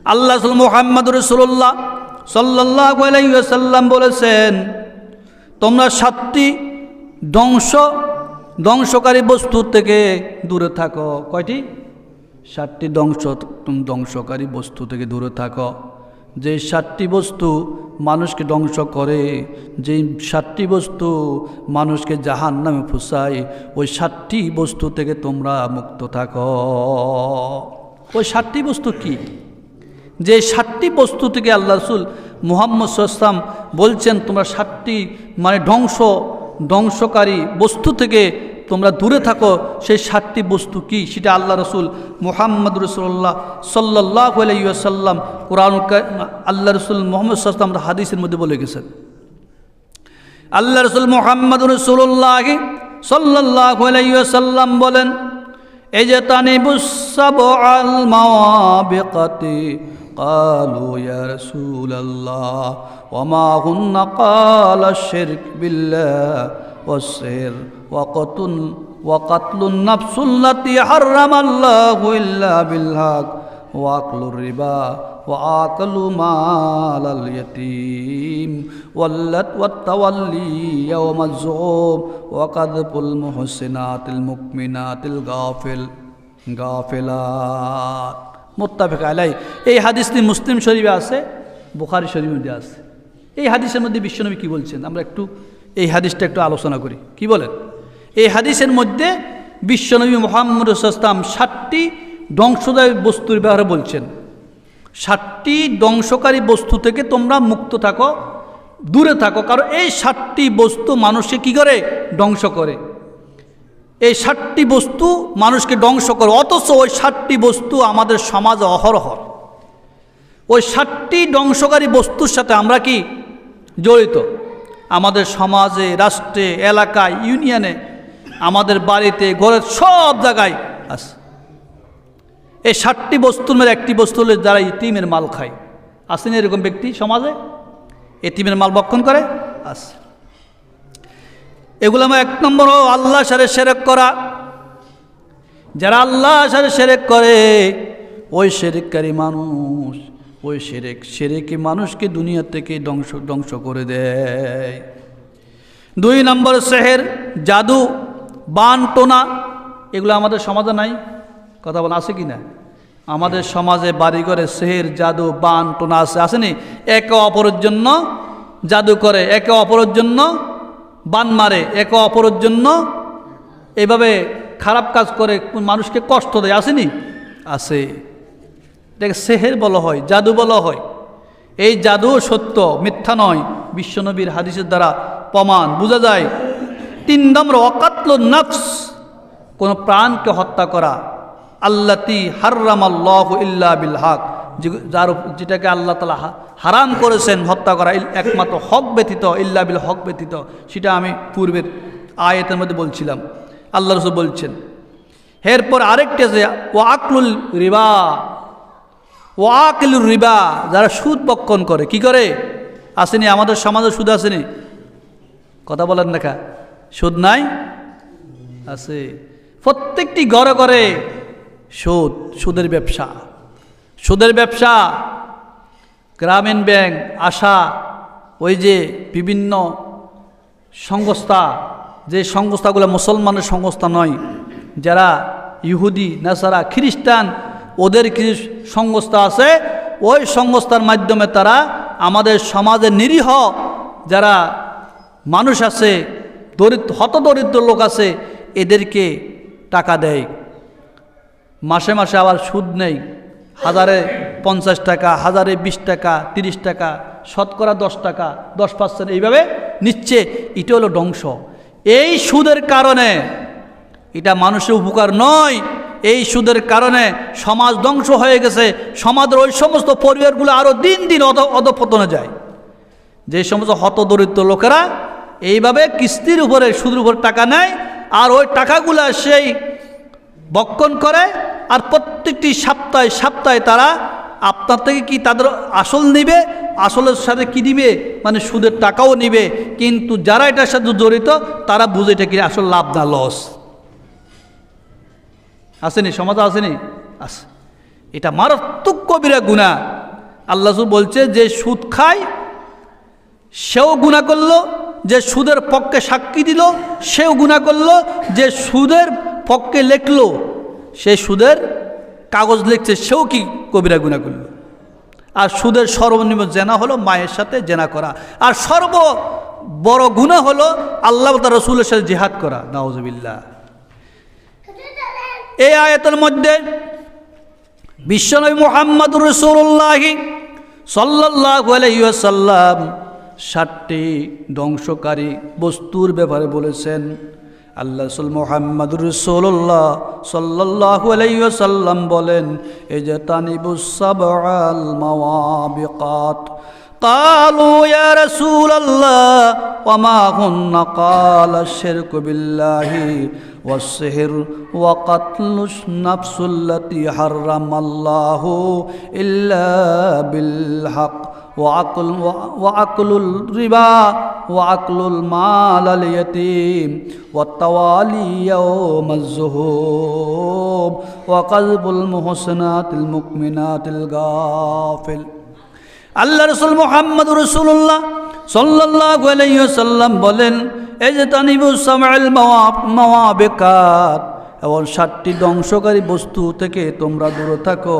আল্লাহ মুহাম্মদুর রাসূলুল্লাহ সাল্লাল্লাহু আলাইহি ওয়াসাল্লাম বলেছেন, তোমরা 7টি ধ্বংসকারী বস্তু থেকে দূরে থাকো। কয়টি? 7টি ধ্বংসকারী বস্তু থেকে দূরে থাকো। যে 7টি বস্তু মানুষকে ধ্বংস করে, যে 7টি বস্তু মানুষকে জাহান্নামে ফুসায়, ওই 7টি বস্তু থেকে তোমরা মুক্ত থাকো। ওই 7টি বস্তু কি? যে 7টি বস্তু থেকে আল্লাহ রাসূল মুহাম্মদ সাল্লাল্লাহু আলাইহি ওয়াসাল্লাম বলছেন তোমরা 7টি মানে ধ্বংসকারী বস্তু থেকে তোমরা দূরে থাকো। সেই 7টি বস্তু কি সেটা আল্লাহ রাসূল মুহাম্মদ রাসূলুল্লাহ সাল্লাল্লাহু আলাইহি ওয়াসাল্লাম কোরআন আল্লাহ রাসূল মুহাম্মদ সাল্লাল্লাহু আলাইহি ওয়াসাল্লাম হাদিসের মধ্যে বলে গেছেন। আল্লাহ রাসূল মুহাম্মদ রাসূলুল্লাহ সাল্লাল্লাহু আলাইহি ওয়াসাল্লাম বলেন, এই যে তানিবুস সাবআল মাওয়াবিকাতি قالوا يا رسول الله وما هن قال الشرك بالله والسحر وقتل النفس التي حرم الله إلا بالحق وأكل الربا وآكل مال اليتيم والتولي يوم الزحوم وقذف المحسنات المؤمنات الغافلات। মুত্তাফাক আলাইহি। এই হাদিসটি মুসলিম শরীফে আছে, বুখারী শরীফের মধ্যে আছে। এই হাদিসের মধ্যে বিশ্বনবী কি বলছেন আমরা একটু এই হাদিসটা একটু আলোচনা করি। কি বলেন? এই হাদিসের মধ্যে বিশ্বনবী মুহাম্মদ সাল্লাল্লাহু আলাইহি ওয়াসাল্লাম 7টি ধ্বংসকারী বস্তুর ব্যাপারে বলছেন। 7টি ধ্বংসকারী বস্তু থেকে তোমরা মুক্ত থাকো, দূরে থাকো, কারণ এই 7টি বস্তু মানুষকে কি করে? ধ্বংস করে। এই 7টি বস্তু মানুষকে ধ্বংস করে, অথচ ওই 7টি বস্তু আমাদের সমাজে অহরহ। ওই 7টি ধ্বংসকারী বস্তুর সাথে আমরা কি জড়িত? আমাদের সমাজে, রাষ্ট্রে, এলাকায়, ইউনিয়নে, আমাদের বাড়িতে, ঘরের সব জায়গায় আছে। এই 7টি বস্তুর মধ্যে একটি বস্তু হলে যারা ইতিমের মাল খায়। আসেনি এরকম ব্যক্তি সমাজে? ইতিমের মাল ভক্ষণ করে আছে। এগুলো আমার 1 নম্বর আল্লাহর সাথে শিরক করা। যারা আল্লাহর সাথে শিরক করে ওই শিরককারী মানুষ, ওই শিরকি মানুষকে দুনিয়া থেকে ধ্বংস করে দেয়। 2 নম্বর সেহের, জাদু, বান টোনা, এগুলো আমাদের সমাজে নাই। কথা বলা আছে কি না? আমাদের সমাজে বাড়িঘরে সেহের, জাদু, বান টোনা আছে, আসেনি? একে অপরের জন্য জাদু করে, একে অপরের জন্য বান মারে, একে অপরের জন্য এভাবে খারাপ কাজ করে, মানুষকে কষ্ট দেয়, আসেনি? আছে। এটাকে সেহের বলা হয়, জাদু বলা হয়। এই জাদু সত্য, মিথ্যা নয়, বিশ্বনবীর হাদিসের দ্বারা প্রমাণ বোঝা যায়। 3 নম্বর ওয়াকাতলুন নফস, কোন প্রাণকে হত্যা করা। আল্লাতি হাররামাল্লাহু ইল্লা বিল হক, যেটাকে আল্লাহ তাআলা হারাম করেছেন হত্যা করা একমাত্র হক ব্যতীত, ইল্লা বিল হক ব্যতীত। সেটা আমি পূর্বের আয়াতের মধ্যে বলছিলাম, আল্লাহ রাসূল বলছেন। এরপর আরেকটি আছে ওয়াকলুল রিবা। ওয়াকিলুর রিবা, যারা সুদ বক্ষণ করে। কি করে? আসেনি আমাদের সমাজে সুদ আসেনি? কথা বলেন দেখা, সুদ নাই? আছে। প্রত্যেকটি ঘরে ঘরে সুদের ব্যবসা। সুদের ব্যবসা, গ্রামীণ ব্যাংক, আশা, ওই যে বিভিন্ন সংস্থা, যে সংস্থাগুলো মুসলমানের সংস্থা নয়, যারা ইহুদি, নাসারা, খ্রিস্টান, ওদের কিছু সংস্থা আছে। ওই সংস্থার মাধ্যমে তারা আমাদের সমাজের নিরীহ যারা মানুষ আছে, হতদরিদ্র লোক আছে, এদেরকে টাকা দেয়। মাসে মাসে আবার সুদ নেই। 1050 টাকা, 1020 টাকা, 30 টাকা, শতকরা 10 টাকা, 10%, এইভাবে নিচ্ছে। এটা হলো ধ্বংস। এই সুদের কারণে এটা মানুষের উপকার নয়। এই সুদের কারণে সমাজ ধ্বংস হয়ে গেছে। সমাজের ওই সমস্ত পরিবারগুলো আরও দিন দিন অধঃপতনে যায়। যে সমস্ত হতদরিদ্র লোকেরা এইভাবে কিস্তির উপরে, সুদের উপরে টাকা নেয়, আর ওই টাকাগুলা সেই বক্ষণ করে, আর প্রত্যেকটি সপ্তাহে সপ্তাহে তারা আপনার থেকে কি তাদের আসল নিবে, আসলের সাথে কি দিবে, মানে সুদের টাকাও নিবে। কিন্তু যারা এটার সাথে জড়িত তারা বুঝে এটা কি আসল লাভ না লস। আসেনি সমাজে? আসেনি? আছে। এটা মারাত্মক কবিরা গুনাহ। আল্লাহ রাসূল বলছে যে সুদ খায় সেও গুনাহ করলো, যে সুদের পক্ষে সাক্ষী দিল সেও গুনাহ করলো, যে সুদের পক্ষে লেখলো, সে সুদের কাগজ লিখছে সেও কি কবিরা গুনাহ করলো। আর সুদের সর্বনিম্ন জেনা হলো মায়ের সাথে জেনা করা, আর সর্ব বড় গুনাহ হলো আল্লাহ তার রাসূলের সাথে জিহাদ করা। নাউজুবিল্লাহ। এই আয়াতের মধ্যে বিশ্বনবী মুহাম্মদুর রাসূলুল্লাহ সাল্লাল্লাহু আলাইহি ওয়াসাল্লাম 7টি ধ্বংসকারী বস্তুর ব্যাপারে বলেছেন। আল্লাহ রাসূল মুহাম্মদুর রাসূলুল্লাহ সাল্লাল্লাহু আলাইহি ওয়াসাল্লাম বলেন, ইজতানিবুস সাবআল মাওয়াবিকাত। قالوا يا رسول الله وما هن؟ قال الشرك بالله والسحر وقتل النفس التي حرم الله إلا بالحق وأكل الربا وأكل المال اليتيم والتوالي يوم الزهوب وقذف المحصنات المؤمنات الغافل। আল্লাহ রাসূল মুহাম্মদুর রাসূলুল্লাহ সাল্লাল্লাহু আলাইহি ওয়াসাল্লাম বলেন, ইজতানিবুস সাবআল মাওয়াবিকাত, এবং 7টি ধ্বংসকারী বস্তু থেকে তোমরা দূরে থাকো।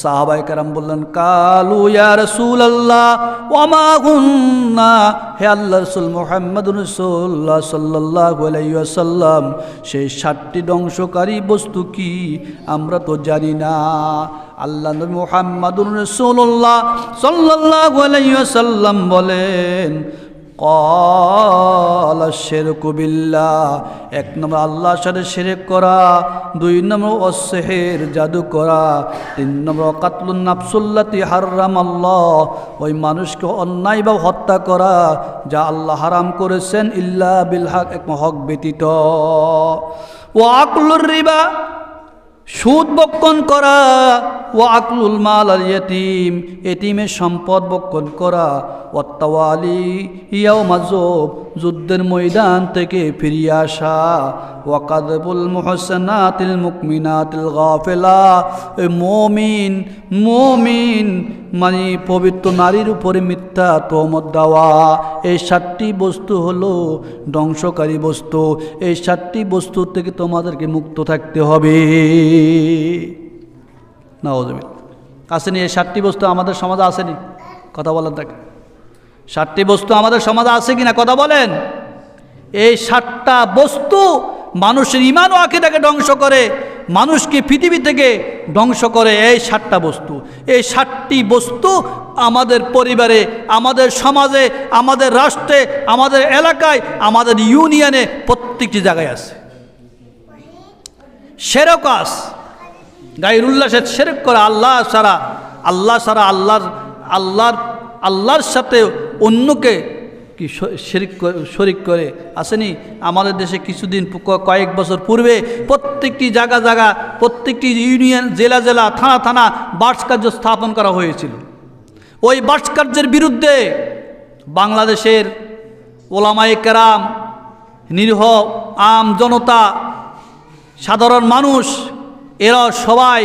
সাহাবায়ে কেরাম বললেন, কালু ইয়া রাসূলুল্লাহ ওয়া মা কুন্না, হে আল্লাহর রাসূল মুহাম্মদুর রাসূলুল্লাহ সাল্লাল্লাহু আলাইহি ওয়াসাল্লাম, সেই 7টি ধ্বংসকারী বস্তু কি আমরা তো জানি না। আল্লাহ নবী মুহাম্মদুর রাসূলুল্লাহ সাল্লাল্লাহু আলাইহি ওয়াসাল্লাম বলেন, ক্বালা শিরকু বিল্লাহ, 1 নম্বর আল্লাহর সাথে শিরক করা, 2 নম্বর অসিহির জাদু করা, 3 নম্বর কাতলুন নাফসুল্লাতি হারামাল্লাহ, ওই মানুষকে অন্যায়ভাবে হত্যা করা যা আল্লাহ হারাম করেছেন, ইল্লা বিল হক, এক হক ব্যতীত। ওয়া আকলুর রিবা, সুদ বক্ষণ করা, ওয়া আকলুল মাল আল ইয়াতীম, এতিমের সম্পদ বক্ষণ করা, ওয়াত্তাওয়ালি ইয়াউমাযুব, যুদ্ধের ময়দান থেকে ফিরিয়ে আসা, ওয়া কাযবুল মুহসানাতিল মুমিনাতিল গাফিলা, মুমিন মানে পবিত্র নারীর উপরে মিথ্যা তহমত দেওয়া। এই 7টি বস্তু হলো ধ্বংসকারী বস্তু। এই 7টি বস্তু থেকে তোমাদেরকে মুক্ত থাকতে হবে। নাউযুবিল্লাহ। আসেনি এই 7টি বস্তু আমাদের সমাজে আসেনি? কথা বলেন তাকে। 7টি বস্তু আমাদের সমাজে আছে কিনা কথা বলেন। এই 7টা বস্তু মানুষের ঈমান ও আকীদাকে ধ্বংস করে, মানুষকে পৃথিবী থেকে ধ্বংস করে। এই 7টা বস্তু, এই 7টি বস্তু আমাদের পরিবারে, আমাদের সমাজে, আমাদের রাষ্ট্রে, আমাদের এলাকায়, আমাদের ইউনিয়নে, প্রত্যেকটি জায়গায় আছে। শিরক আছে, গায়রুল্লাহ সাথে শিরক করা, আল্লাহ ছাড়া আল্লাহর সাথে অন্যকে কি শরিক করে। আসেনি আমাদের দেশে কিছুদিন কয়েক বছর পূর্বে প্রত্যেকটি জায়গা প্রত্যেকটি ইউনিয়ন, জেলা থানা ভাস্কর্য স্থাপন করা হয়েছিল। ওই ভাস্কর্যের বিরুদ্ধে বাংলাদেশের ওলামায়ে কেরাম, নিরীহ আম জনতা, সাধারণ মানুষ, এরা সবাই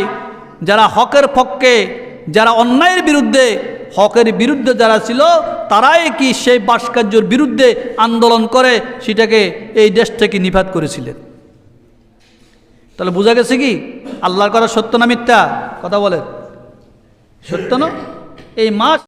যারা হকের পক্ষে, যারা অন্যায়ের বিরুদ্ধে, হকের বিরুদ্ধে যারা ছিল, তারাই কি সেই ভাস্কর্যের বিরুদ্ধে আন্দোলন করে সেটাকে এই দেশ থেকে নিপাত করেছিলেন। তাহলে বোঝা গেছে কি আল্লাহর কথা সত্য না মিথ্যা? কথা বলেন, সত্য না? এই মাস